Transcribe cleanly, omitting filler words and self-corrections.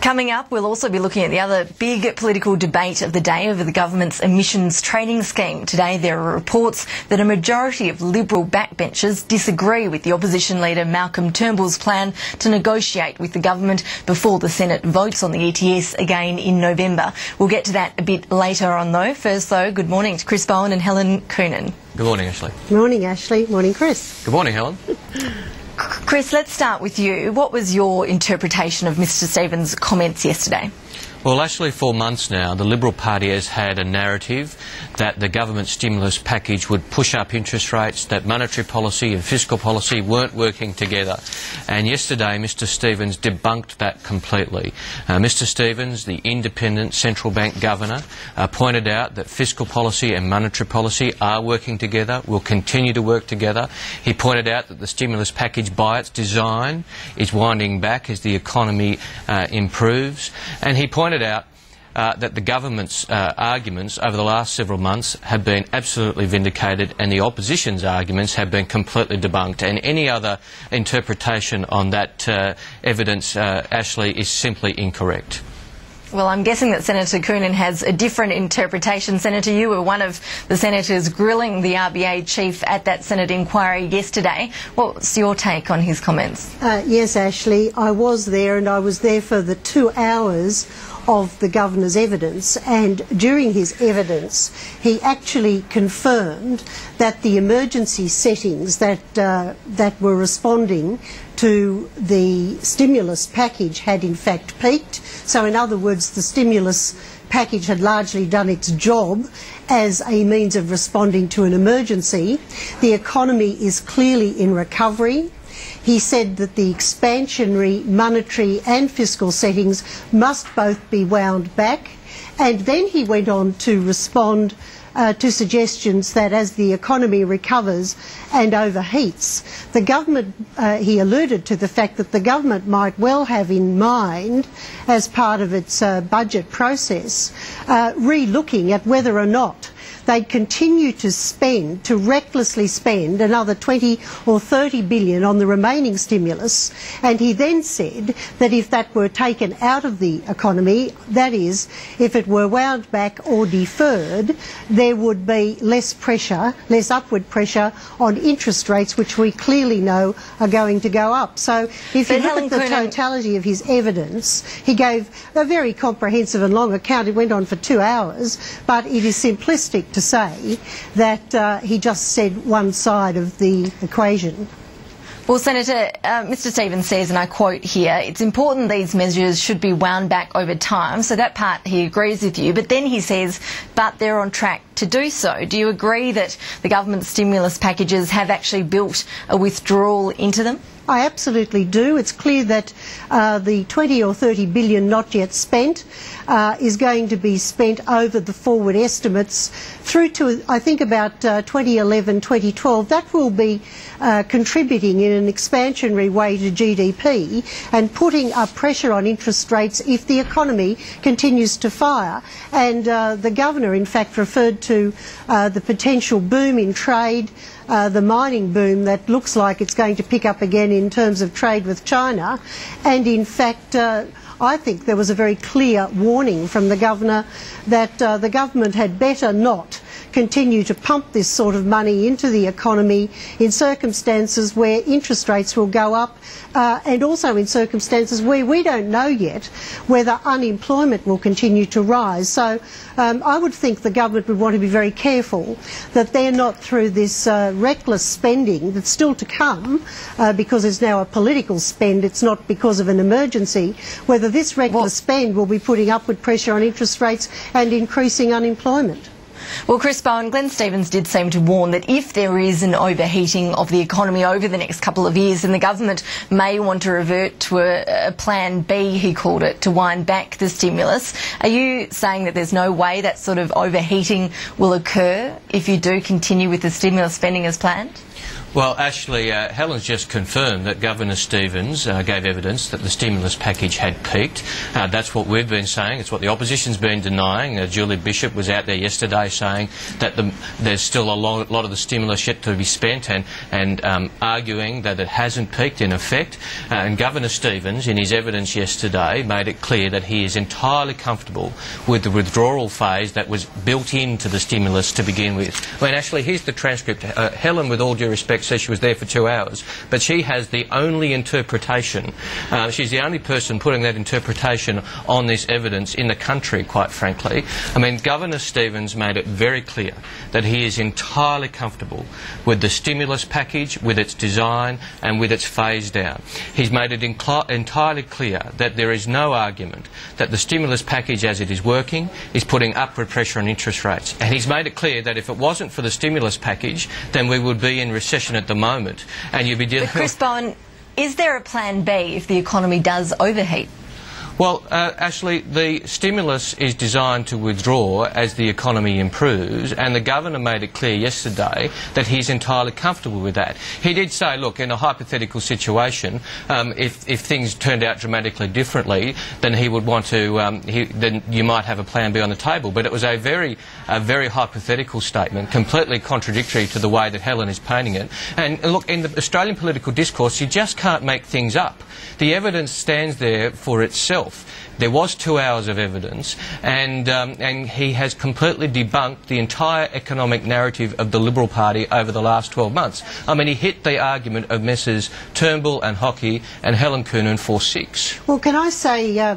Coming up, we'll also be looking at the other big political debate of the day over the government's emissions trading scheme. Today there are reports that a majority of Liberal backbenchers disagree with the opposition leader Malcolm Turnbull's plan to negotiate with the government before the Senate votes on the ETS again in November. We'll get to that a bit later on though. First though, good morning to Chris Bowen and Helen Coonan. Good morning, Ashleigh. Morning, Ashleigh. Morning, Chris. Good morning, Helen. Chris, let's start with you. What was your interpretation of Mr Stevens' comments yesterday? Well, actually, for months now, the Liberal Party has had a narrative that the government stimulus package would push up interest rates, that monetary policy and fiscal policy weren't working together. And yesterday, Mr Stevens debunked that completely. Mr Stevens, the independent central bank governor, pointed out that fiscal policy and monetary policy are working together, will continue to work together. He pointed out that the stimulus package, by its design, is winding back as the economy improves. And he pointed out that the government's arguments over the last several months have been absolutely vindicated and the opposition's arguments have been completely debunked. And any other interpretation on that evidence, Ashleigh, is simply incorrect. Well, I'm guessing that Senator Coonan has a different interpretation. Senator, you were one of the senators grilling the RBA chief at that Senate inquiry yesterday. What's your take on his comments? Yes, Ashleigh, I was there, and I was there for the 2 hours of the Governor's evidence, and during his evidence he actually confirmed that the emergency settings that were responding to the stimulus package had in fact peaked. So in other words, the stimulus package had largely done its job as a means of responding to an emergency. The economy is clearly in recovery. He said that the expansionary monetary and fiscal settings must both be wound back, and then he went on to respond to suggestions that as the economy recovers and overheats, the government, he alluded to the fact that the government might well have in mind, as part of its budget process, re-looking at whether or not they'd continue to spend, to recklessly spend another 20 or 30 billion on the remaining stimulus. And he then said that if that were taken out of the economy, that is, if it were wound back or deferred, there would be less pressure, less upward pressure on interest rates, which we clearly know are going to go up. So if you look at the totality of his evidence, he gave a very comprehensive and long account. It went on for 2 hours, but it is simplistic to say that he just said one side of the equation. Well, Senator, Mr Stevens says, and I quote here, it's important these measures should be wound back over time. So that part he agrees with you. But then he says, but they're on track to do so. Do you agree that the government stimulus packages have actually built a withdrawal into them? I absolutely do. It's clear that the 20 or 30 billion not yet spent is going to be spent over the forward estimates through to, I think, about 2011, 2012. That will be contributing in an expansionary way to GDP and putting up pressure on interest rates if the economy continues to fire. And the Governor, in fact, referred to the potential boom in trade, the mining boom that looks like it's going to pick up again in terms of trade with China. And in fact, I think there was a very clear warning from the Governor that the government had better not continue to pump this sort of money into the economy in circumstances where interest rates will go up and also in circumstances where we don't know yet whether unemployment will continue to rise. So I would think the government would want to be very careful that they're not, through this reckless spending that's still to come, because it's now a political spend, it's not because of an emergency, whether this reckless spend will be putting upward pressure on interest rates and increasing unemployment. Well, Chris Bowen, Glenn Stevens did seem to warn that if there is an overheating of the economy over the next couple of years, then the government may want to revert to a plan B, he called it, to wind back the stimulus. Are you saying that there's no way that sort of overheating will occur if you do continue with the stimulus spending as planned? Well, Ashleigh, Helen's just confirmed that Governor Stevens gave evidence that the stimulus package had peaked. That's what we've been saying. It's what the opposition's been denying. Julie Bishop was out there yesterday saying that there's still a lot of the stimulus yet to be spent, and arguing that it hasn't peaked in effect. And Governor Stevens, in his evidence yesterday, made it clear that he is entirely comfortable with the withdrawal phase that was built into the stimulus to begin with. I mean, Ashleigh, here's the transcript. Helen, with all due respect, says she was there for 2 hours, but she has the only interpretation. She's the only person putting that interpretation on this evidence in the country, quite frankly. I mean, Governor Stevens made it very clear that he is entirely comfortable with the stimulus package, with its design and with its phase down. He's made it entirely clear that there is no argument that the stimulus package as it is working is putting upward pressure on interest rates. And he's made it clear that if it wasn't for the stimulus package, then we would be in recession at the moment, and you'd be dealing. But Chris Bowen, is there a plan B if the economy does overheat? Well, Ashleigh, the stimulus is designed to withdraw as the economy improves, and the Governor made it clear yesterday that he's entirely comfortable with that. He did say, look, in a hypothetical situation, if things turned out dramatically differently, then he would want to, then you might have a plan B on the table. But it was a very hypothetical statement, completely contradictory to the way that Helen is painting it. And look, in the Australian political discourse, you just can't make things up. The evidence stands there for itself. There was 2 hours of evidence, and he has completely debunked the entire economic narrative of the Liberal Party over the last 12 months. I mean, he hit the argument of Messrs Turnbull and Hockey and Helen Coonan for 6. Well, can I say